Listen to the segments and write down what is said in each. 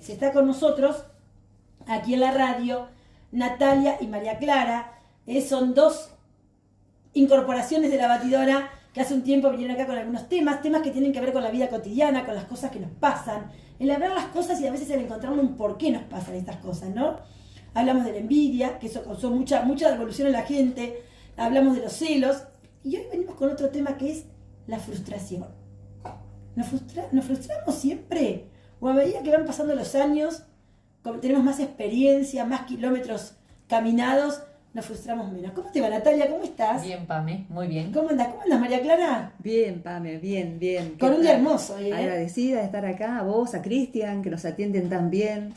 Se está con nosotros aquí en la radio Natalia y María Clara. Son dos incorporaciones de la batidora que hace un tiempo vinieron acá con algunos temas que tienen que ver con la vida cotidiana, con las cosas que nos pasan, el hablar las cosas y a veces el encontrar un por qué nos pasan estas cosas, ¿no? Hablamos de la envidia, que eso causó mucha devolución en la gente, hablamos de los celos, y hoy venimos con otro tema que es la frustración. ¿Nos frustramos siempre? ¿O a medida que van pasando los años, como tenemos más experiencia, más kilómetros caminados, nos frustramos menos? ¿Cómo te va, Natalia? ¿Cómo estás? Bien, Pame, muy bien. ¿Cómo andas, María Clara? Bien, Pame, bien. Con un día hermoso, Agradecida de estar acá, a vos, a Cristian, que nos atienden tan bien,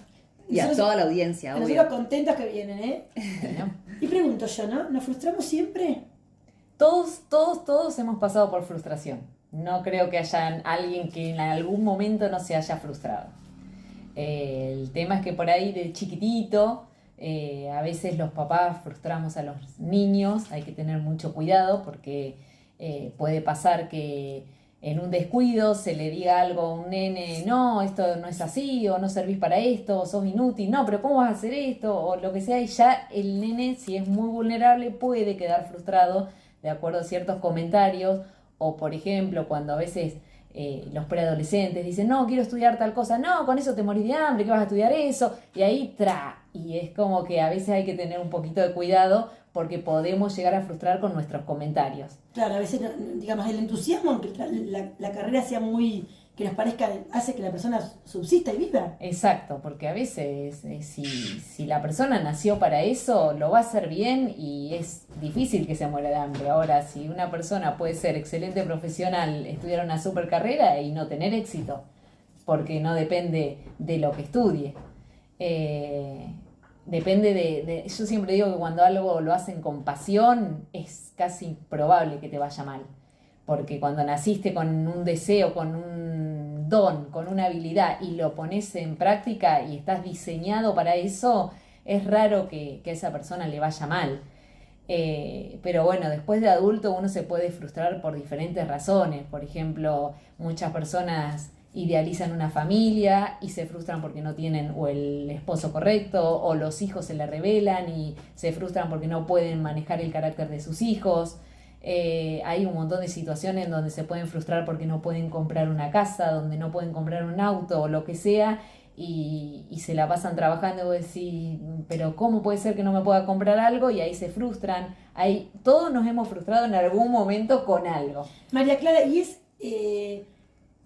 y nosotros, a toda la audiencia, obvio. Nosotros contentos que vienen, Bueno. Y pregunto yo, ¿no? ¿Nos frustramos siempre? Todos hemos pasado por frustración. No creo que haya alguien que en algún momento no se haya frustrado. El tema es que por ahí de chiquitito, a veces los papás frustramos a los niños. Hay que tener mucho cuidado porque puede pasar que en un descuido se le diga algo a un nene: no, esto no es así, o no servís para esto, o sos inútil, no, pero ¿cómo vas a hacer esto? O lo que sea, y ya el nene, si es muy vulnerable, puede quedar frustrado de acuerdo a ciertos comentarios. O por ejemplo, cuando a veces los preadolescentes dicen: no, quiero estudiar tal cosa, no, con eso te morís de hambre, ¿qué vas a estudiar eso? Y ahí y es como que a veces hay que tener un poquito de cuidado porque podemos llegar a frustrar con nuestros comentarios. Claro, a veces, digamos, el entusiasmo, aunque la carrera sea muy, que nos parezca, hace que la persona subsista y viva. Exacto, porque a veces si la persona nació para eso, lo va a hacer bien y es difícil que se muera de hambre. Ahora, si una persona puede ser excelente profesional, estudiar una super carrera y no tener éxito, porque no depende de lo que estudie. Depende yo siempre digo que cuando algo lo hacen con pasión, es casi improbable que te vaya mal. Porque cuando naciste con un deseo, con un don, con una habilidad y lo pones en práctica y estás diseñado para eso, es raro que a esa persona le vaya mal. Pero bueno, después de adulto uno se puede frustrar por diferentes razones. Por ejemplo, muchas personas idealizan una familia y se frustran porque no tienen o el esposo correcto, o los hijos se le rebelan y se frustran porque no pueden manejar el carácter de sus hijos. Hay un montón de situaciones en donde se pueden frustrar porque no pueden comprar una casa, donde no pueden comprar un auto o lo que sea, y se la pasan trabajando y vos decís: pero ¿cómo puede ser que no me pueda comprar algo? Y ahí se frustran. Todos nos hemos frustrado en algún momento con algo. María Clara, ¿y es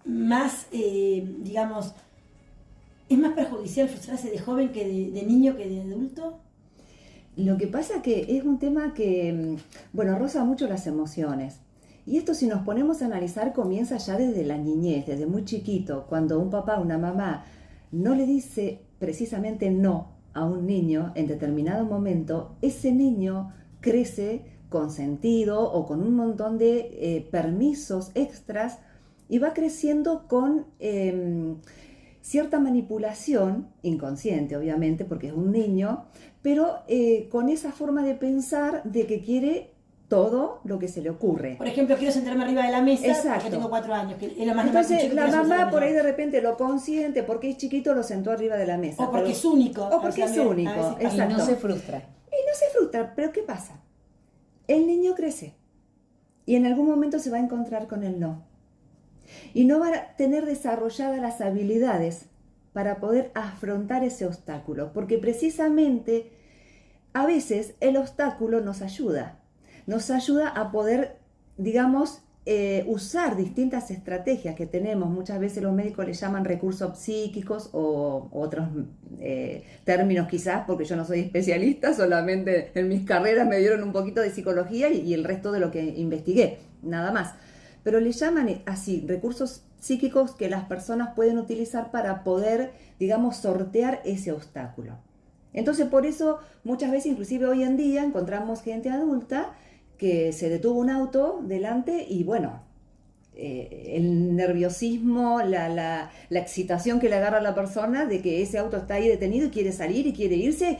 más, digamos, es más perjudicial frustrarse de joven que de niño que de adulto? Lo que pasa que es un tema que, bueno, roza mucho las emociones. Y esto, si nos ponemos a analizar, comienza ya desde la niñez, desde muy chiquito. Cuando un papá o una mamá no le dice precisamente no a un niño en determinado momento, ese niño crece consentido o con un montón de permisos extras y va creciendo con cierta manipulación, inconsciente obviamente porque es un niño, pero con esa forma de pensar de que quiere todo lo que se le ocurre. Por ejemplo, quiero sentarme arriba de la mesa. Exacto. Porque tengo 4 años. Que es lo más Entonces la mamá por ahí de de repente lo consiente porque es chiquito, lo sentó arriba de la mesa. O porque es único. O porque es único, Y exacto. no se frustra. Y no se frustra, pero ¿qué pasa? El niño crece y en algún momento se va a encontrar con el no. Y no va a tener desarrolladas las habilidades para poder afrontar ese obstáculo, porque precisamente a veces el obstáculo nos ayuda a poder, digamos, usar distintas estrategias que tenemos. Muchas veces los médicos le llaman recursos psíquicos o otros términos quizás, porque yo no soy especialista, solamente en mis carreras me dieron un poquito de psicología y el resto de lo que investigué, nada más. Pero le llaman así, recursos psíquicos que las personas pueden utilizar para poder, digamos, sortear ese obstáculo. Entonces, por eso, muchas veces, inclusive hoy en día, encontramos gente adulta que se detuvo un auto delante y, bueno, el nerviosismo, la excitación que le agarra a la persona de que ese auto está ahí detenido y quiere salir y quiere irse,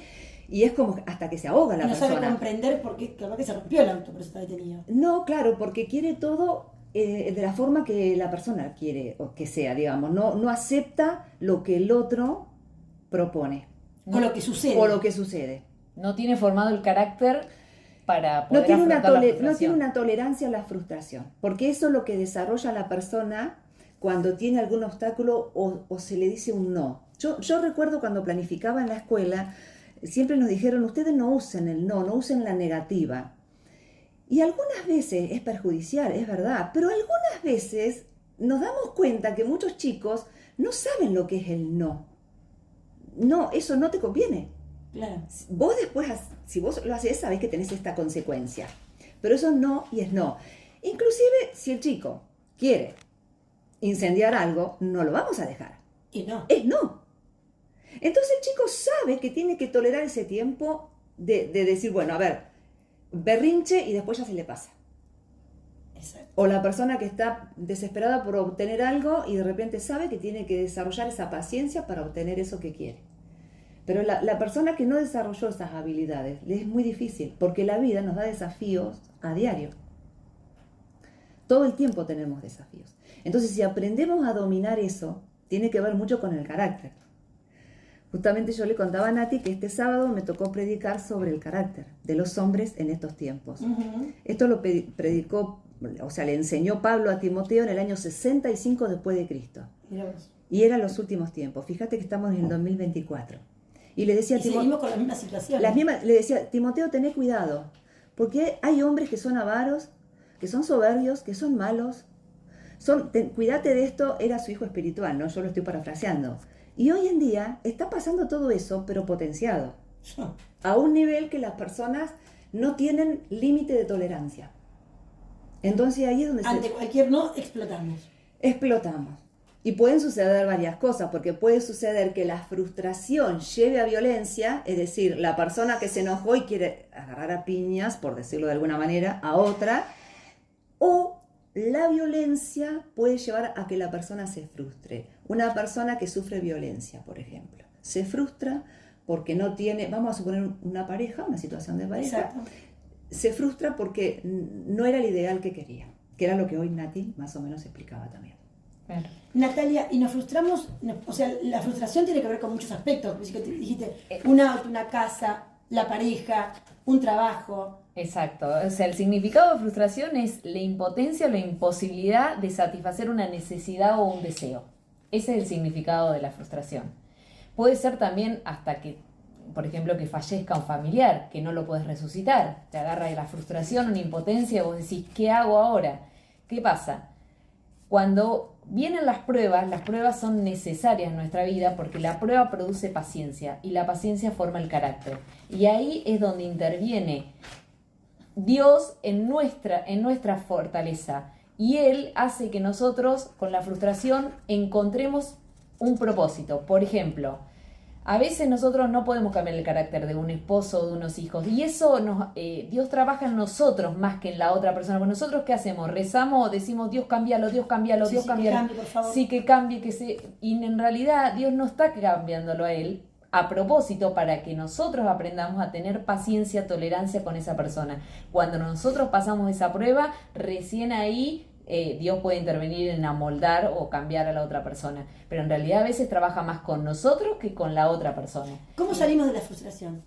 y es como hasta que se ahoga la persona. No sabe comprender por qué, capaz que se rompió el auto, por eso está detenido. No, claro, porque quiere todo de la forma que la persona quiere o que sea, digamos. No acepta lo que el otro propone O lo que sucede. o lo que sucede. No tiene formado el carácter para No poder tiene, afrontar la no tiene frustración. una tolerancia a la frustración, porque eso es lo que desarrolla la persona cuando tiene algún obstáculo o se le dice un no. Yo recuerdo cuando planificaba en la escuela, siempre nos dijeron, ustedes no usen el no usen la negativa. Y algunas veces es perjudicial, es verdad, pero algunas veces nos damos cuenta que muchos chicos no saben lo que es el no. No, eso no te conviene. Claro. Vos después, si vos lo haces, sabés que tenés esta consecuencia. Pero eso no y es no. Inclusive, si el chico quiere incendiar algo, no lo vamos a dejar. Y no. Es no. Entonces el chico sabe que tiene que tolerar ese tiempo de decir, bueno, a ver, berrinche y después ya se le pasa. Exacto. O la persona que está desesperada por obtener algo y de repente sabe que tiene que desarrollar esa paciencia para obtener eso que quiere. Pero la persona que no desarrolló esas habilidades le es muy difícil, porque la vida nos da desafíos a diario. Todo el tiempo tenemos desafíos. Entonces, si aprendemos a dominar eso, tiene que ver mucho con el carácter. Justamente yo le contaba a Nati que este sábado me tocó predicar sobre el carácter de los hombres en estos tiempos. Ujú. Esto lo predicó, o sea, le enseñó Pablo a Timoteo en el año 65 después de Cristo. Mirá vos. Y eran los últimos tiempos. Fíjate que estamos en el 2024. Y le decía a Y Timoteo, seguimos con la misma situación. le decía, Timoteo, tené cuidado, porque hay hombres que son avaros, que son soberbios, que son malos. Cuídate de esto, era su hijo espiritual, ¿no? Yo lo estoy parafraseando. Y hoy en día está pasando todo eso, pero potenciado. A un nivel que las personas no tienen límite de tolerancia. Entonces ahí es donde Ante cualquier no, explotamos. explotamos. Y pueden suceder varias cosas, porque puede suceder que la frustración lleve a violencia, es decir, la persona que se enojó y quiere agarrar a piñas, por decirlo de alguna manera, a otra, o la violencia puede llevar a que la persona se frustre. Una persona que sufre violencia, por ejemplo, se frustra porque no tiene, vamos a suponer una pareja, una situación de pareja, Exacto. se frustra porque no era el ideal que quería, que era lo que hoy Nati más o menos explicaba también. Claro. Natalia, y nos frustramos, o sea, la frustración tiene que ver con muchos aspectos. Dijiste, un auto, una casa, la pareja, un trabajo. Exacto, o sea, el significado de frustración es la impotencia o la imposibilidad de satisfacer una necesidad o un deseo. Ese es el significado de la frustración. Puede ser también hasta que, por ejemplo, que fallezca un familiar, que no lo puedes resucitar. Te agarra la frustración, una impotencia, vos decís, ¿qué hago ahora? ¿Qué pasa? Cuando vienen las pruebas son necesarias en nuestra vida porque la prueba produce paciencia y la paciencia forma el carácter. Y ahí es donde interviene Dios en nuestra fortaleza. Y Él hace que nosotros con la frustración encontremos un propósito. Por ejemplo, a veces nosotros no podemos cambiar el carácter de un esposo o de unos hijos. Y eso Dios trabaja en nosotros más que en la otra persona. Porque nosotros, ¿qué hacemos? Rezamos, decimos, Dios cámbialo, Dios cámbialo, Sí, Dios sí, cámbialo. que cambie, por favor. Sí, que cambie, Y en realidad Dios no está cambiándolo a Él a propósito para que nosotros aprendamos a tener paciencia, tolerancia con esa persona. Cuando nosotros pasamos esa prueba, recién ahí Dios puede intervenir en amoldar o cambiar a la otra persona. Pero en realidad a veces trabaja más con nosotros que con la otra persona. ¿Cómo salimos de la frustración?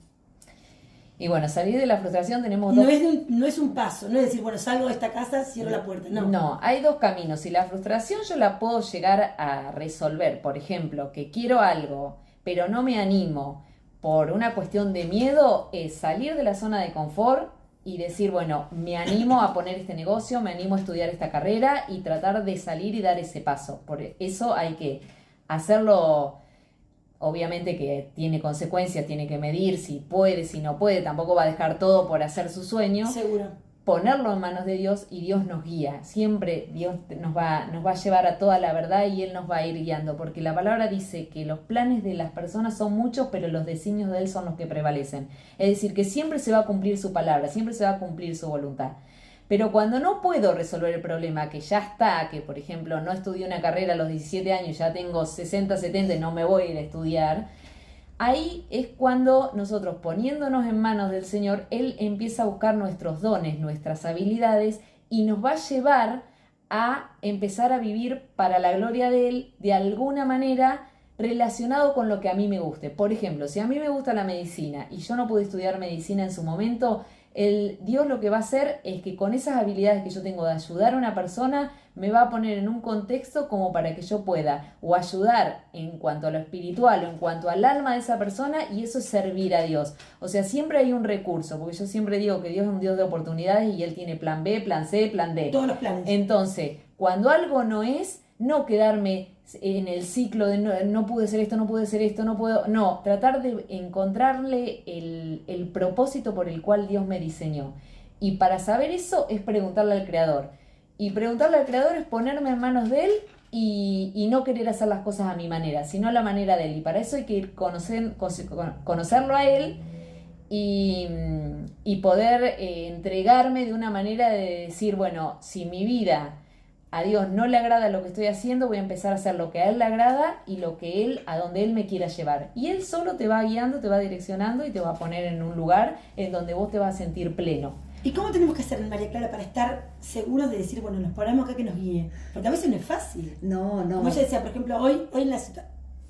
Y bueno, salir de la frustración tenemos dos... No es un paso, no es decir, bueno, salgo de esta casa, cierro la puerta. No. Hay dos caminos. Y la frustración yo la puedo llegar a resolver. Por ejemplo, que quiero algo, pero no me animo por una cuestión de miedo, es salir de la zona de confort y decir, bueno, me animo a poner este negocio, me animo a estudiar esta carrera y tratar de salir y dar ese paso. Por eso hay que hacerlo, obviamente que tiene consecuencias, tiene que medir si puede, si no puede, tampoco va a dejar todo por hacer su sueño. Seguro. Ponerlo en manos de Dios y Dios nos guía. Siempre Dios nos va a llevar a toda la verdad y Él nos va a ir guiando, porque la palabra dice que los planes de las personas son muchos, pero los designios de Él son los que prevalecen. Es decir, que siempre se va a cumplir su palabra, siempre se va a cumplir su voluntad. Pero cuando no puedo resolver el problema, que ya está, que por ejemplo no estudié una carrera a los 17 años, ya tengo 60, 70 y no me voy a ir a estudiar, ahí es cuando nosotros, poniéndonos en manos del Señor, Él empieza a buscar nuestros dones, nuestras habilidades y nos va a llevar a empezar a vivir para la gloria de Él de alguna manera, relacionado con lo que a mí me guste. Por ejemplo, si a mí me gusta la medicina y yo no pude estudiar medicina en su momento, Dios lo que va a hacer es que con esas habilidades que yo tengo de ayudar a una persona, me va a poner en un contexto como para que yo pueda o ayudar en cuanto a lo espiritual o en cuanto al alma de esa persona, y eso es servir a Dios. O sea, siempre hay un recurso, porque yo siempre digo que Dios es un Dios de oportunidades y Él tiene plan B, plan C, plan D. Todos los planes. Entonces, cuando algo no es, no quedarme en el ciclo de no pude ser esto, no pude ser esto, no puedo... No, tratar de encontrarle el propósito por el cual Dios me diseñó. Y para saber eso es preguntarle al Creador. Y preguntarle al Creador es ponerme en manos de Él y no querer hacer las cosas a mi manera, sino a la manera de Él. Y para eso hay que ir conocerlo a Él y poder entregarme de una manera de decir, bueno, si mi vida a Dios no le agrada lo que estoy haciendo, voy a empezar a hacer lo que a Él le agrada y lo que Él, a donde Él me quiera llevar. Y Él solo te va guiando, te va direccionando y te va a poner en un lugar en donde vos te vas a sentir pleno. ¿Y cómo tenemos que hacer, María Clara, para estar seguros de decir, bueno, nos ponemos acá que nos guíe? Porque a veces no es fácil. No. Como ella decía, por ejemplo, hoy en la situación,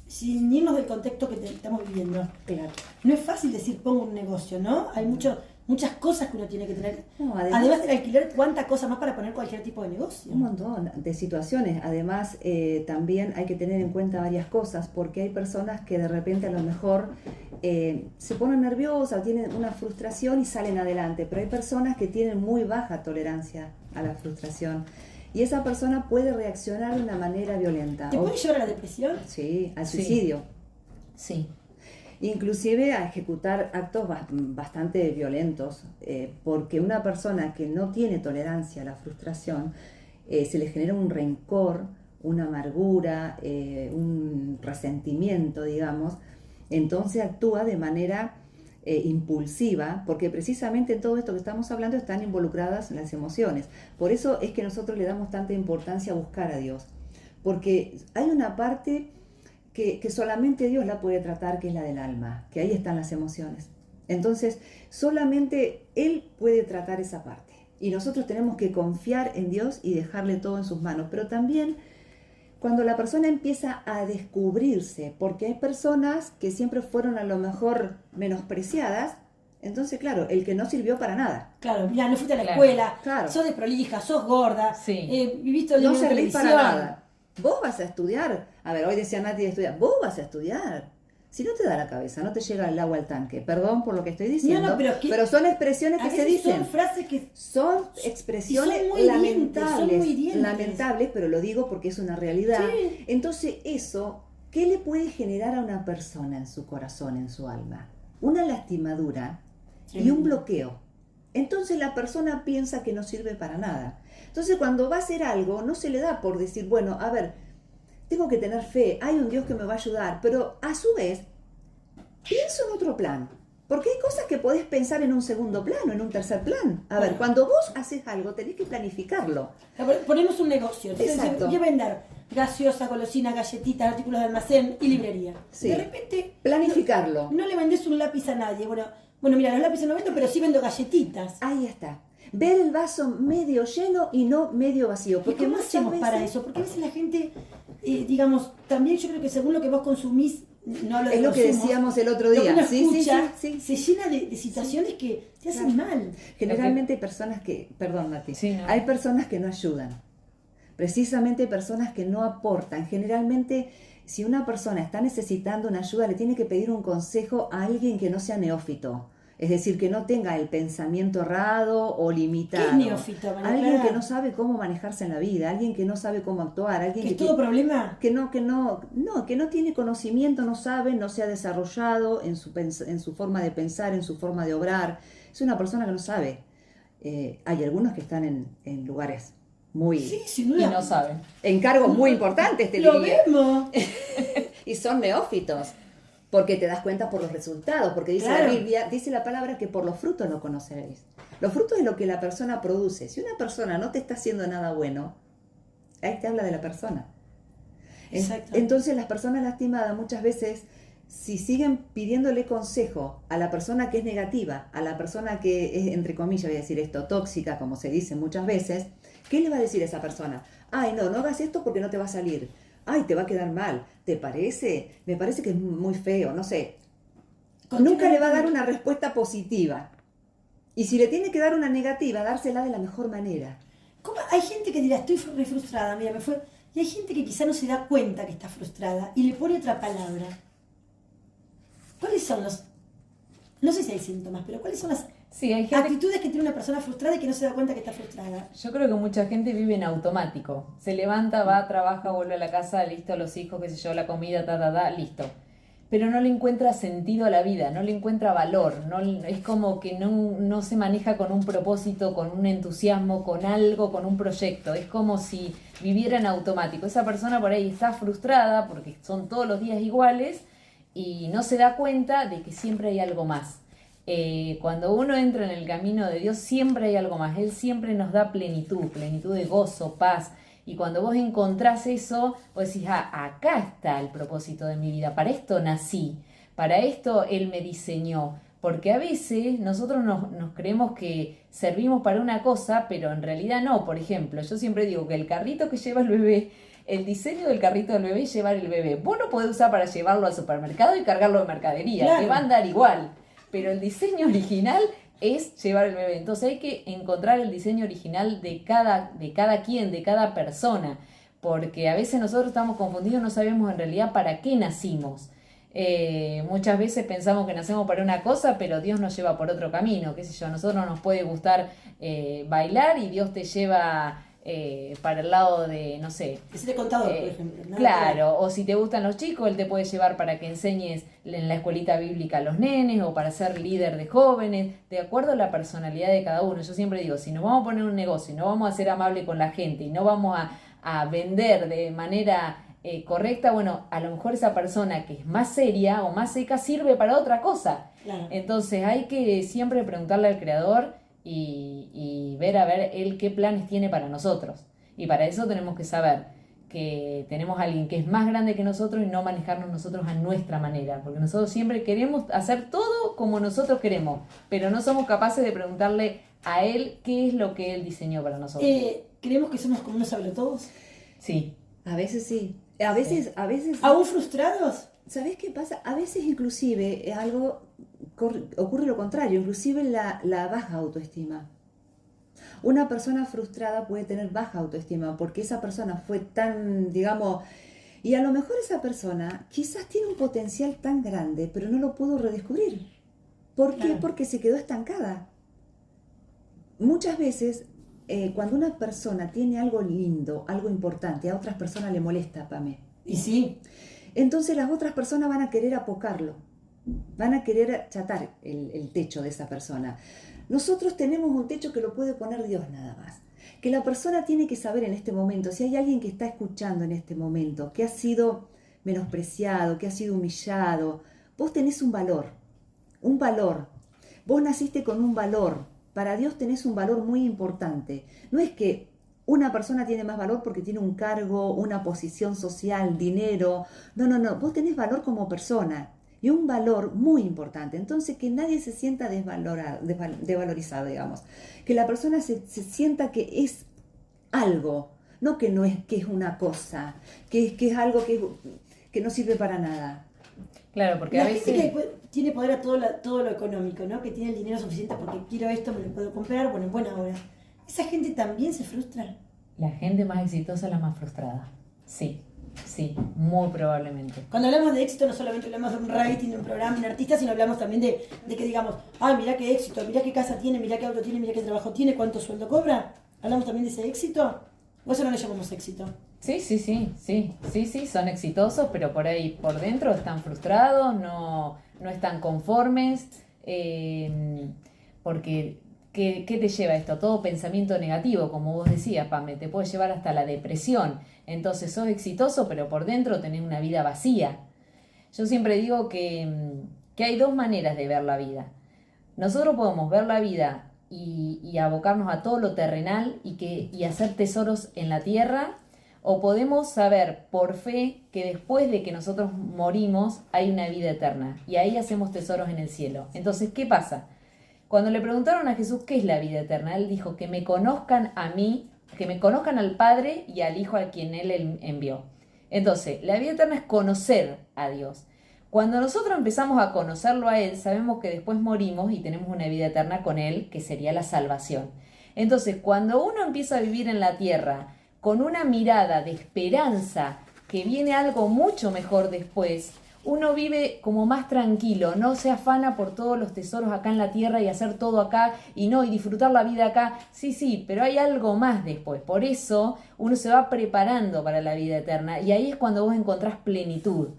sin irnos del contexto que estamos viviendo, Claro. no es fácil decir pongo un negocio, ¿no? Hay muchas cosas que uno tiene que tener. No, además del alquiler, ¿cuánta cosa más para poner cualquier tipo de negocio? Un montón de situaciones. Además, también hay que tener en cuenta varias cosas, porque hay personas que de repente a lo mejor se ponen nerviosas, tienen una frustración y salen adelante, pero hay personas que tienen muy baja tolerancia a la frustración y esa persona puede reaccionar de una manera violenta. ¿Te puede llevar a la depresión? Sí, al suicidio. Sí. Inclusive a ejecutar actos bastante violentos, porque una persona que no tiene tolerancia a la frustración, se le genera un rencor, una amargura, un resentimiento, digamos, entonces actúa de manera impulsiva, porque precisamente en todo esto que estamos hablando están involucradas las emociones. Por eso es que nosotros le damos tanta importancia a buscar a Dios, porque hay una parte que solamente Dios la puede tratar, que es la del alma, que ahí están las emociones. Entonces, solamente Él puede tratar esa parte. Y nosotros tenemos que confiar en Dios y dejarle todo en sus manos. Pero también, cuando la persona empieza a descubrirse, porque hay personas que siempre fueron a lo mejor menospreciadas, entonces, claro, el que no sirvió para nada. Claro, mira, no fuiste a la Claro. escuela, Claro. sos desprolija, sos gorda, Sí. viviste el No día en servís para televisión. nada. Vos vas a estudiar. A ver, hoy decía Nati de estudiar. Vos vas a estudiar. Si no te da la cabeza, no te llega el agua al tanque. Perdón por lo que estoy diciendo. No, pero son expresiones A que se veces dicen. son frases que... Son expresiones Y son muy hirientes, lamentables. son muy hirientes. Lamentables, pero lo digo porque es una realidad. Sí. Entonces, eso, ¿qué le puede generar a una persona en su corazón, en su alma? Una lastimadura y un bloqueo. Entonces la persona piensa que no sirve para nada. Entonces cuando va a hacer algo, no se le da por decir, bueno, a ver, tengo que tener fe, hay un Dios que me va a ayudar, pero a su vez, pienso en otro plan. Porque hay cosas que podés pensar en un segundo plano, en un tercer plan. A ver, cuando vos haces algo, tenés que planificarlo. Ponemos un negocio, entonces Exacto. voy a vender gaseosa, golosinas, galletitas, artículos de almacén y librería. Sí. De repente... Planificarlo. No le vendés un lápiz a nadie. Bueno, mira, los lápices no vendo, pero sí vendo galletitas. Ahí está. Ver el vaso medio lleno y no medio vacío. ¿Y cómo hacemos para eso? Porque a veces la gente, digamos, también yo creo que según lo que vos consumís, no hablo de Es lo que consumos, decíamos el otro lo que día. uno Sí, escucha, sí. se llena de situaciones que te hacen mal. Generalmente hay personas que, perdón Mati, Sí, no. hay personas que no ayudan. Precisamente hay personas que no aportan. Generalmente, si una persona está necesitando una ayuda, le tiene que pedir un consejo a alguien que no sea neófito. Es decir, que no tenga el pensamiento errado o limitado. ¿Qué es neófito, María Alguien Clara? que no sabe cómo manejarse en la vida, alguien que no sabe cómo actuar, alguien ¿Que es todo problema? que no tiene conocimiento, no sabe, no se ha desarrollado en su forma de pensar, en su forma de obrar. Es una persona que no sabe. Hay algunos que están en lugares muy... Sí, sin Y duda. no saben. en cargos muy importantes, te Lo diría. vemos. Y son neófitos. Porque te das cuenta por los resultados, porque dice Claro. la Biblia, dice la palabra que por los frutos lo conoceréis. Los frutos es lo que la persona produce. Si una persona no te está haciendo nada bueno, ahí te habla de la persona. Exacto. Entonces las personas lastimadas muchas veces, si siguen pidiéndole consejo a la persona que es negativa, a la persona que es, entre comillas, voy a decir esto, tóxica, como se dice muchas veces, ¿qué le va a decir esa persona? Ay, no hagas esto porque no te va a salir. ay, te va a quedar mal, ¿te parece? Me parece que es muy feo, no sé. Continúa. Nunca le va a dar una respuesta positiva. Y si le tiene que dar una negativa, dársela de la mejor manera. ¿Cómo? Hay gente que dirá, estoy re frustrada, mira, me fue... Y hay gente que quizá no se da cuenta que está frustrada y le pone otra palabra. ¿Cuáles son los... No sé si hay síntomas, pero ¿cuáles son las Sí, hay gente... actitudes que tiene una persona frustrada y que no se da cuenta que está frustrada? Yo creo que mucha gente vive en automático. Se levanta, va, trabaja, vuelve a la casa, listo, los hijos, qué sé yo, la comida, listo. Pero no le encuentra sentido a la vida, no le encuentra valor, no, es como que no se maneja con un propósito, con un entusiasmo, con algo, con un proyecto. Es como si viviera en automático. Esa persona por ahí está frustrada porque son todos los días iguales y no se da cuenta de que siempre hay algo más. Cuando uno entra en el camino de Dios, siempre hay algo más. Él siempre nos da plenitud de gozo, paz. Y cuando vos encontrás eso, vos decís, acá está el propósito de mi vida, para esto nací, para esto Él me diseñó. Porque a veces nosotros nos creemos que servimos para una cosa, pero en realidad no. Por ejemplo, yo siempre digo que el carrito que lleva el bebé, el diseño del carrito del bebé es llevar el bebé. Vos lo podés usar para llevarlo al supermercado y cargarlo de mercadería, Claro. te va a andar igual. Pero el diseño original es llevar el bebé. Entonces hay que encontrar el diseño original de cada quien, de cada persona, porque a veces nosotros estamos confundidos, no sabemos en realidad para qué nacimos. Muchas veces pensamos que nacemos para una cosa, pero Dios nos lleva por otro camino, qué sé yo, a nosotros nos puede gustar bailar y Dios te lleva para el lado de, no sé, Que ser contador, por ejemplo, ¿no? claro, o si te gustan los chicos, él te puede llevar para que enseñes en la escuelita bíblica a los nenes o para ser líder de jóvenes, de acuerdo a la personalidad de cada uno. Yo siempre digo, si nos vamos a poner un negocio y no vamos a ser amables con la gente y no vamos a vender de manera correcta, bueno, a lo mejor esa persona que es más seria o más seca sirve para otra cosa. Claro. Entonces hay que siempre preguntarle al Creador y ver a ver él qué planes tiene para nosotros. Y para eso tenemos que saber que tenemos a alguien que es más grande que nosotros y no manejarnos nosotros a nuestra manera, porque nosotros siempre queremos hacer todo como nosotros queremos, pero no somos capaces de preguntarle a él qué es lo que él diseñó para nosotros. ¿Creemos que somos como unos sabretodos? Sí. A veces sí. A veces, ¿Aún frustrados? ¿sabés qué pasa? A veces inclusive ocurre lo contrario, inclusive la baja autoestima. Una persona frustrada puede tener baja autoestima porque esa persona fue tan, digamos, y a lo mejor esa persona quizás tiene un potencial tan grande, pero no lo pudo redescubrir. ¿Por qué? Claro. Porque se quedó estancada. Muchas veces, cuando una persona tiene algo lindo, algo importante, a otras personas le molesta, Pame. Y sí. Entonces las otras personas van a querer apocarlo, van a querer achatar el techo de esa persona. Nosotros tenemos un techo que lo puede poner Dios nada más. Que la persona tiene que saber en este momento, si hay alguien que está escuchando en este momento, que ha sido menospreciado, que ha sido humillado, vos tenés un valor, vos naciste con un valor, para Dios tenés un valor muy importante. No es que una persona tiene más valor porque tiene un cargo, una posición social, dinero, no, vos tenés valor como persona. Y un valor muy importante. Entonces, que nadie se sienta desvalorizado, digamos. Que la persona se sienta que es algo, no que no es que es una cosa, que es algo que no sirve para nada. Claro, porque La a gente veces... que tiene poder a todo lo económico, ¿no? Que tiene el dinero suficiente porque quiero esto, me lo puedo comprar, bueno, en buena hora. ¿Esa gente también se frustra? La gente más exitosa es la más frustrada. Sí, muy probablemente. Cuando hablamos de éxito, no solamente hablamos de un rating, de un programa, de un artista, sino hablamos también de que digamos, ay, mirá qué éxito, mirá qué casa tiene, mirá qué auto tiene, mirá qué trabajo tiene, cuánto sueldo cobra. ¿Hablamos también de ese éxito? ¿O eso no le llamamos éxito? Sí, son exitosos, pero por ahí, por dentro están frustrados, no están conformes, porque ¿qué te lleva esto? Todo pensamiento negativo, como vos decías, Pame, te puede llevar hasta la depresión. Entonces sos exitoso, pero por dentro tenés una vida vacía. Yo siempre digo que hay dos maneras de ver la vida. Nosotros podemos ver la vida y abocarnos a todo lo terrenal y hacer tesoros en la tierra, o podemos saber por fe que después de que nosotros morimos hay una vida eterna y ahí hacemos tesoros en el cielo. Entonces, ¿qué pasa? Cuando le preguntaron a Jesús qué es la vida eterna, él dijo que me conozcan a mí, que me conozcan al Padre y al Hijo a quien él envió. Entonces, la vida eterna es conocer a Dios. Cuando nosotros empezamos a conocerlo a Él, sabemos que después morimos y tenemos una vida eterna con Él, que sería la salvación. Entonces, cuando uno empieza a vivir en la tierra con una mirada de esperanza, que viene algo mucho mejor después, uno vive como más tranquilo, no se afana por todos los tesoros acá en la tierra y hacer todo acá y disfrutar la vida acá. Sí, pero hay algo más después. Por eso uno se va preparando para la vida eterna y ahí es cuando vos encontrás plenitud.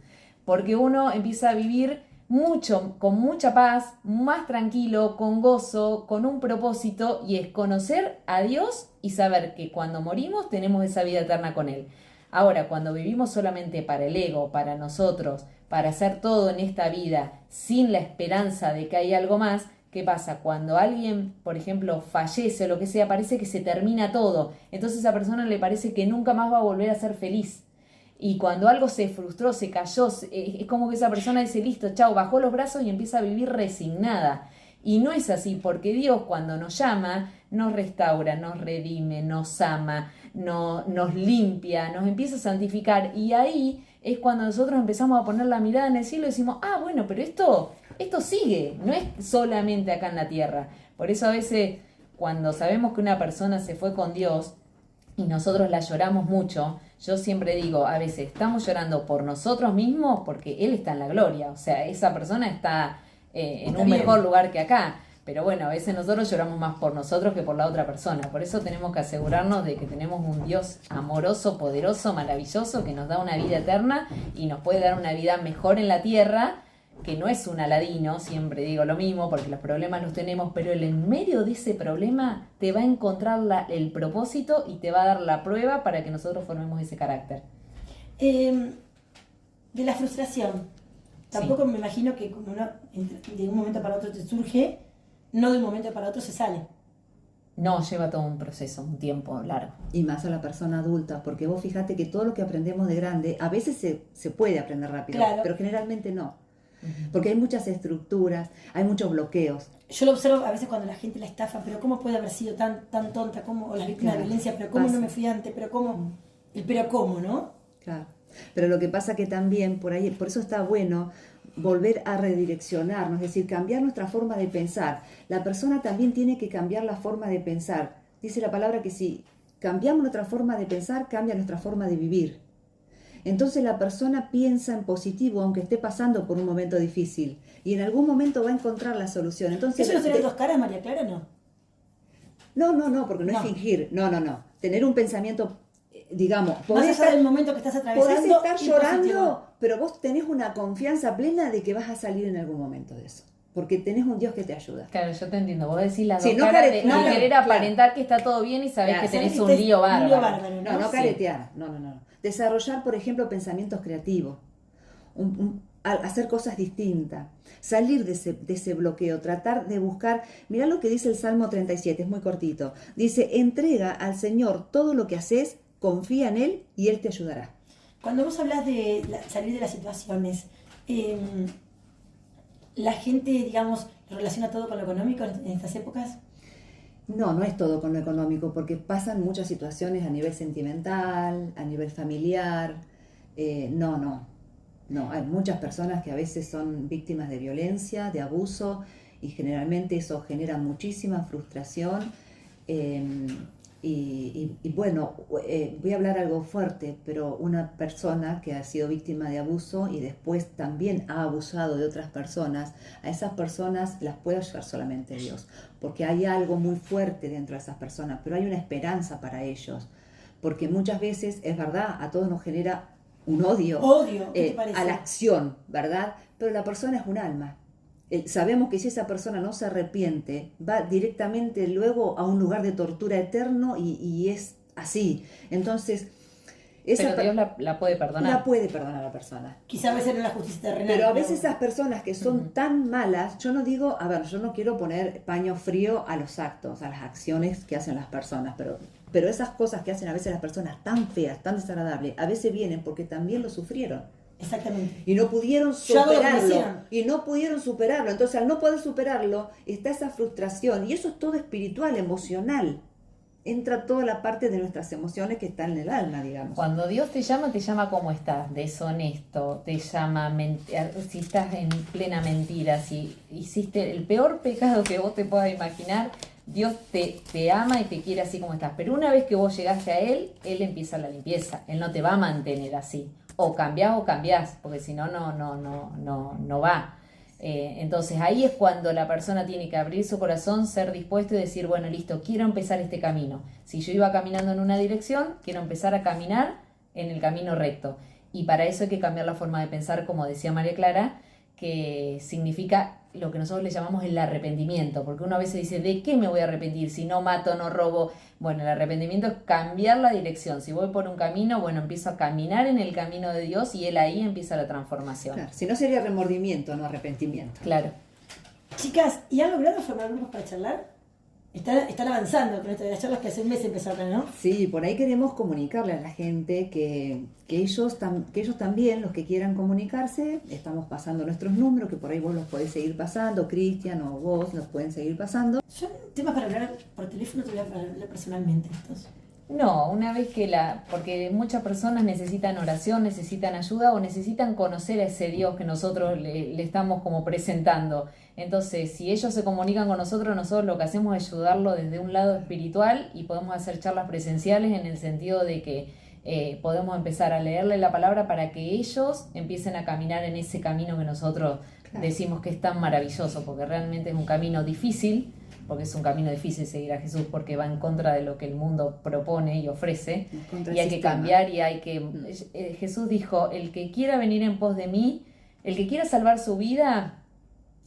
Porque uno empieza a vivir mucho, con mucha paz, más tranquilo, con gozo, con un propósito, y es conocer a Dios y saber que cuando morimos tenemos esa vida eterna con Él. Ahora, cuando vivimos solamente para el ego, para nosotros, para hacer todo en esta vida, sin la esperanza de que hay algo más, ¿qué pasa? Cuando alguien, por ejemplo, fallece o lo que sea, parece que se termina todo. Entonces a esa persona le parece que nunca más va a volver a ser feliz. Y cuando algo se frustró, se cayó, es como que esa persona dice, listo, chao, bajó los brazos y empieza a vivir resignada. Y no es así, porque Dios cuando nos llama, nos restaura, nos redime, nos ama, nos limpia, nos empieza a santificar. Y ahí es cuando nosotros empezamos a poner la mirada en el cielo y decimos, bueno, pero esto sigue, no es solamente acá en la tierra. Por eso a veces cuando sabemos que una persona se fue con Dios y nosotros la lloramos mucho, yo siempre digo, a veces estamos llorando por nosotros mismos porque Él está en la gloria, o sea, esa persona está en un mejor lugar que acá, pero bueno, a veces nosotros lloramos más por nosotros que por la otra persona, por eso tenemos que asegurarnos de que tenemos un Dios amoroso, poderoso, maravilloso, que nos da una vida eterna y nos puede dar una vida mejor en la tierra, que no es un Aladino, siempre digo lo mismo, porque los problemas los tenemos, pero él en medio de ese problema te va a encontrar el propósito y te va a dar la prueba para que nosotros formemos ese carácter. De la frustración, tampoco me imagino que como uno de un momento para otro te surge, no de un momento para otro se sale. No, lleva todo un proceso, un tiempo largo. Y más a la persona adulta, porque vos fíjate que todo lo que aprendemos de grande, a veces se puede aprender rápido, claro, pero generalmente no. Porque hay muchas estructuras, hay muchos bloqueos. Yo lo observo a veces cuando la gente la estafa, pero ¿cómo puede haber sido tan tonta? O las víctimas de violencia, pero ¿cómo no me fui antes? Pero ¿cómo? El pero ¿cómo, no? Claro. Pero lo que pasa que también por ahí, por eso está bueno volver a redireccionarnos, es decir, cambiar nuestra forma de pensar. La persona también tiene que cambiar la forma de pensar. Dice la palabra que si cambiamos nuestra forma de pensar, cambia nuestra forma de vivir. Entonces la persona piensa en positivo, aunque esté pasando por un momento difícil, y en algún momento va a encontrar la solución. Entonces, ¿eso no sería dos caras, María Clara, no? No, porque no es fingir. No. Tener un pensamiento, digamos, más allá del momento que estás atravesando. Podés estar llorando, positivo, pero vos tenés una confianza plena de que vas a salir en algún momento de eso. Porque tenés un Dios que te ayuda. Claro, yo te entiendo. Vos decís las sí, dos no caras de no querer aparentar que está todo bien y sabés que tenés un lío bárbaro. No caretear. No. Desarrollar, por ejemplo, pensamientos creativos. Hacer cosas distintas. Salir de ese bloqueo. Tratar de buscar. Mirá lo que dice el Salmo 37, es muy cortito. Dice, entrega al Señor todo lo que haces, confía en Él y Él te ayudará. Cuando vos hablas de salir de las situaciones, ¿la gente, digamos, relaciona todo con lo económico en estas épocas? No es todo con lo económico, porque pasan muchas situaciones a nivel sentimental, a nivel familiar. No. Hay muchas personas que a veces son víctimas de violencia, de abuso, y generalmente eso genera muchísima frustración. Bueno, voy a hablar algo fuerte, pero una persona que ha sido víctima de abuso y después también ha abusado de otras personas, a esas personas las puede ayudar solamente Dios, porque hay algo muy fuerte dentro de esas personas, pero hay una esperanza para ellos, porque muchas veces, es verdad, a todos nos genera un odio ¿qué te parece? A la acción, ¿verdad? Pero la persona es un alma. Sabemos que si esa persona no se arrepiente, va directamente luego a un lugar de tortura eterno y es así. Entonces, pero Dios la puede perdonar. La puede perdonar a la persona. Quizá a veces no la justicia terrenal. Pero a veces esas personas que son tan malas, yo no digo, yo no quiero poner paño frío a los actos, a las acciones que hacen las personas, pero esas cosas que hacen a veces las personas tan feas, tan desagradables, a veces vienen porque también lo sufrieron. Exactamente. Y no pudieron superarlo. Entonces, al no poder superarlo, está esa frustración. Y eso es todo espiritual, emocional. entra toda la parte de nuestras emociones que está en el alma, digamos. Cuando Dios te llama como estás, deshonesto, te llama, si estás en plena mentira, si hiciste el peor pecado que vos te puedas imaginar, Dios te ama y te quiere así como estás. Pero una vez que vos llegaste a Él empieza la limpieza. Él no te va a mantener así. O cambiás, porque si no, no va. Entonces ahí es cuando la persona tiene que abrir su corazón, ser dispuesto y decir, bueno, listo, quiero empezar este camino. Si yo iba caminando en una dirección, quiero empezar a caminar en el camino recto. Y para eso hay que cambiar la forma de pensar, como decía María Clara, que significa lo que nosotros le llamamos el arrepentimiento, porque uno a veces dice, ¿de qué me voy a arrepentir? Si no mato, no robo. Bueno, el arrepentimiento es cambiar la dirección. Si voy por un camino, bueno, empiezo a caminar en el camino de Dios y Él ahí empieza la transformación. Claro, si no sería remordimiento, no arrepentimiento. Claro. Chicas, ¿y han logrado formar grupos para charlar? Están avanzando con esto de las charlas que hace un mes empezaron, ¿no? Sí, por ahí queremos comunicarle a la gente que ellos también, los que quieran comunicarse, estamos pasando nuestros números, que por ahí vos los podés seguir pasando, Cristian o vos los pueden seguir pasando. Son temas para hablar por teléfono, te voy a hablar personalmente estos. No, una vez porque muchas personas necesitan oración, necesitan ayuda o necesitan conocer a ese Dios que nosotros le estamos como presentando. Entonces, si ellos se comunican con nosotros lo que hacemos es ayudarlo desde un lado espiritual y podemos hacer charlas presenciales en el sentido de que podemos empezar a leerle la palabra para que ellos empiecen a caminar en ese camino que nosotros decimos que es tan maravilloso, porque realmente es un camino difícil, porque es un camino difícil seguir a Jesús, porque va en contra de lo que el mundo propone y ofrece, y hay que cambiar y hay que... Jesús dijo, el que quiera venir en pos de mí, el que quiera salvar su vida,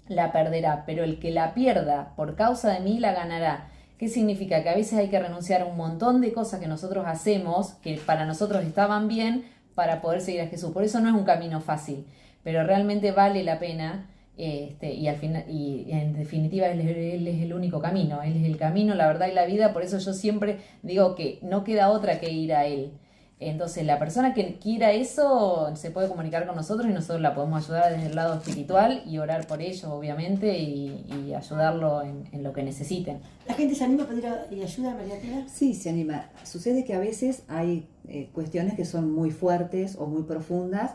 la perderá, pero el que la pierda por causa de mí, la ganará. ¿Qué significa? Que a veces hay que renunciar a un montón de cosas que nosotros hacemos, que para nosotros estaban bien, para poder seguir a Jesús. Por eso no es un camino fácil, pero realmente vale la pena. Y al final, y en definitiva él es el único camino, Él es el camino, la verdad y la vida. Por eso yo siempre digo que no queda otra que ir a Él. Entonces la persona que quiera eso se puede comunicar con nosotros y nosotros la podemos ayudar desde el lado espiritual y orar por ellos, obviamente, y ayudarlo en lo que necesiten. ¿La gente se anima a pedir ayuda a María Clara? Sí, se anima. Sucede que a veces hay cuestiones que son muy fuertes o muy profundas,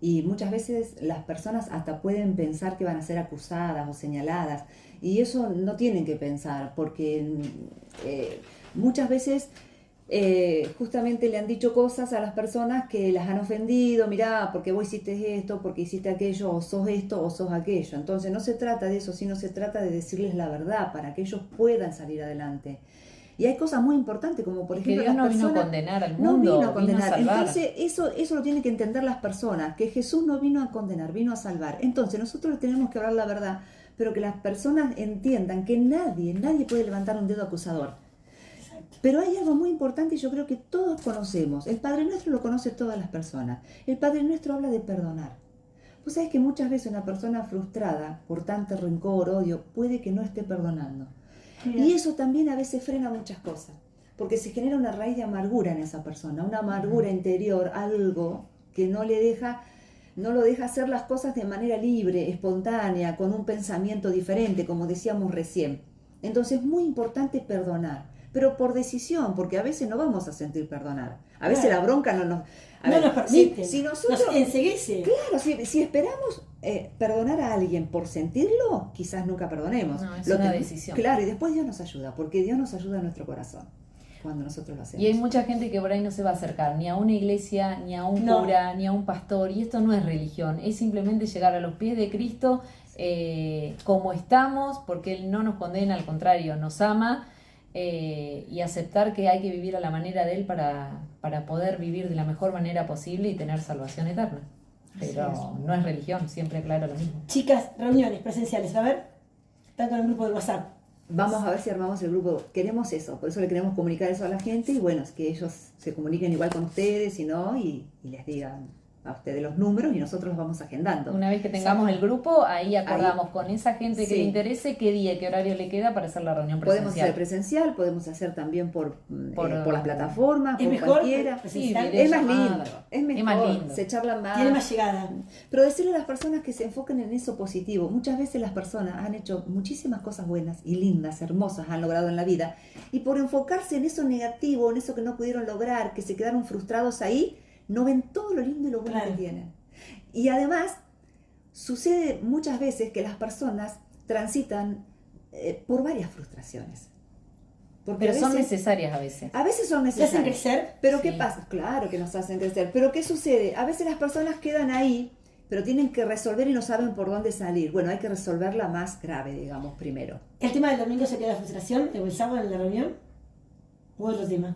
y muchas veces las personas hasta pueden pensar que van a ser acusadas o señaladas, y eso no tienen que pensar, porque muchas veces justamente le han dicho cosas a las personas que las han ofendido. Mirá, porque vos hiciste esto, porque hiciste aquello, o sos esto o sos aquello. Entonces no se trata de eso, sino se trata de decirles la verdad para que ellos puedan salir adelante. Y hay cosas muy importantes, como por ejemplo, que Dios no vino a condenar al mundo, no vino a condenar. Vino a salvar. Entonces eso lo tienen que entender las personas, que Jesús no vino a condenar, vino a salvar. Entonces nosotros tenemos que hablar la verdad, pero que las personas entiendan que nadie puede levantar un dedo acusador. Exacto. Pero hay algo muy importante y yo creo que todos conocemos. El Padre Nuestro lo conoce todas las personas. El Padre Nuestro habla de perdonar. Vos sabés que muchas veces una persona frustrada por tanto rencor, odio, puede que no esté perdonando. Y eso también a veces frena muchas cosas, porque se genera una raíz de amargura en esa persona, una amargura interior, algo que no lo deja hacer las cosas de manera libre, espontánea, con un pensamiento diferente, como decíamos recién. Entonces es muy importante perdonar, pero por decisión, porque a veces no vamos a sentir perdonar. A veces la bronca no nos permite. Si nosotros, nos enseguece. Claro, si esperamos perdonar a alguien por sentirlo, quizás nunca perdonemos. No, es una decisión. Claro, y después Dios nos ayuda, porque Dios nos ayuda en nuestro corazón cuando nosotros lo hacemos. Y hay mucha gente que por ahí no se va a acercar ni a una iglesia, ni a un cura, ni a un pastor, y esto no es religión, es simplemente llegar a los pies de Cristo como estamos, porque Él no nos condena, al contrario, nos ama, y aceptar que hay que vivir a la manera de Él para poder vivir de la mejor manera posible y tener salvación eterna. Pero no es religión, siempre aclaro lo mismo. Chicas, reuniones presenciales, a ver, están con el grupo de WhatsApp. Vamos a ver si armamos el grupo. Queremos eso, por eso le queremos comunicar eso a la gente, y bueno, es que ellos se comuniquen igual con ustedes, y no, y les digan, a ustedes los números y nosotros los vamos agendando. Una vez que tengamos el grupo, ahí acordamos con esa gente que Sí. le interese qué día y qué horario le queda para hacer la reunión Podemos hacer presencial. presencial, podemos hacer también por Por las plataformas, Es por mejor cualquiera. presencial. Sí, Es más videollamada. lindo, es mejor, Es más lindo. se charlan más. Tiene más llegada. Pero decirle a las personas que se enfoquen en eso positivo. Muchas veces las personas han hecho muchísimas cosas buenas y lindas, hermosas, han logrado en la vida. Y por enfocarse en eso negativo, en eso que no pudieron lograr, que se quedaron frustrados ahí, no ven todo lo lindo y lo bueno Claro. que tienen. Y además, sucede muchas veces que las personas transitan por varias frustraciones. Porque Pero son veces- necesarias a veces. a veces son ¿Te necesarias. hacen crecer? Pero ¿qué Sí. pasa? Claro que nos hacen crecer. Pero ¿qué sucede? A veces las personas quedan ahí, pero tienen que resolver y no saben por dónde salir. Bueno, hay que resolverla más grave, digamos, primero. ¿El tema del domingo sería la frustración? ¿O el sábado en la reunión? ¿O otro tema?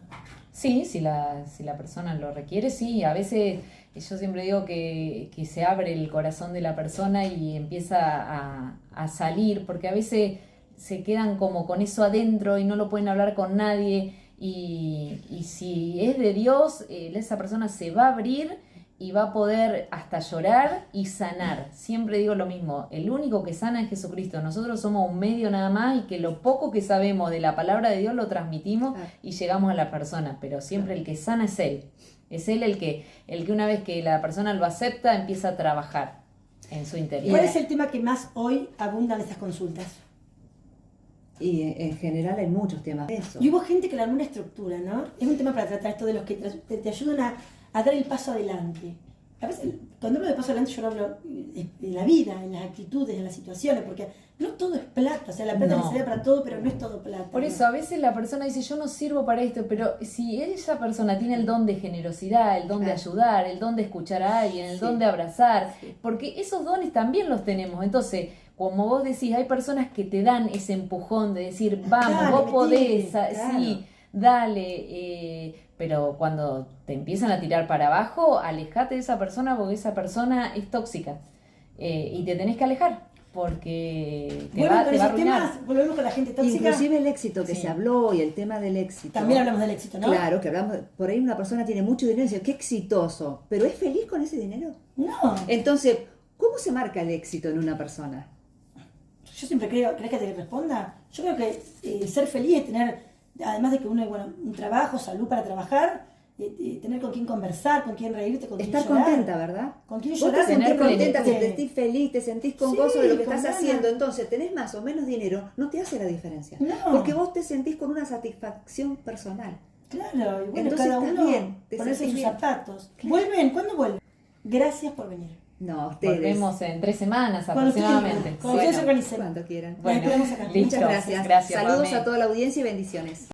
Sí, si la persona lo requiere, sí. A veces yo siempre digo que se abre el corazón de la persona y empieza a salir, porque a veces se quedan como con eso adentro y no lo pueden hablar con nadie. Y si es de Dios, esa persona se va a abrir y va a poder hasta llorar y sanar. Siempre digo lo mismo, el único que sana es Jesucristo. Nosotros somos un medio nada más y que lo poco que sabemos de la palabra de Dios lo transmitimos Claro. y llegamos a la persona, pero siempre el que sana es Él. Es Él el que una vez que la persona lo acepta empieza a trabajar en su interior. ¿Cuál es el tema que más hoy abundan en estas consultas? Y en general hay muchos temas de eso. Y hubo gente que le armó una estructura, ¿no? Es un tema para tratar esto de los que te ayudan a dar el paso adelante. A veces, cuando hablo de paso adelante, yo no hablo de la vida, en las actitudes, en las situaciones, porque no todo es plata. O sea, la plata No. necesita para todo, pero no es todo plata. Por ¿no? eso a veces la persona dice yo no sirvo para esto, pero si esa persona tiene el don de generosidad, el don de Claro. ayudar, el don de escuchar a alguien, el Sí. don de abrazar, Sí. porque esos dones también los tenemos. Entonces, como vos decís, hay personas que te dan ese empujón de decir, vamos, Dale, vos metele, podés, claro. sí, dale, pero cuando te empiezan a tirar para abajo, alejate de esa persona porque esa persona es tóxica y te tenés que alejar porque te Vuelven va, con te va a esos arruinar. temas, volvemos con la gente tóxica. Inclusive el éxito que Sí. se habló y el tema del éxito. También hablamos del éxito, ¿no? Claro, que hablamos, por ahí una persona tiene mucho dinero y dice, qué exitoso, pero ¿es feliz con ese dinero? No. Entonces, ¿cómo se marca el éxito en una persona? Yo siempre creo, ¿crees que te responda? Yo creo que ser feliz es tener, además de que uno, bueno, un trabajo, salud para trabajar, tener con quién conversar, con quién reírte, con quién Estar llorar. contenta, ¿verdad? Con quién Vos llorar, te sentís tener contenta, plenitud. te sentís feliz, te sentís con Sí, gozo de lo que con estás ganas. haciendo. Entonces, tenés más o menos dinero, no te hace la diferencia. No. Porque vos te sentís con una satisfacción personal. Claro, y bueno, Entonces cada estás uno bien, te ponerse en sus sentís bien. zapatos. Claro. ¿Vuelven? ¿Cuándo vuelven? Gracias por venir. No, ustedes. Volvemos en 3 semanas Cuando aproximadamente. ustedes- cuando ustedes se organicen. Cuando quieran. Las esperamos acá. listo. Muchas gracias. Gracias, Saludos Pame. a toda la audiencia y bendiciones.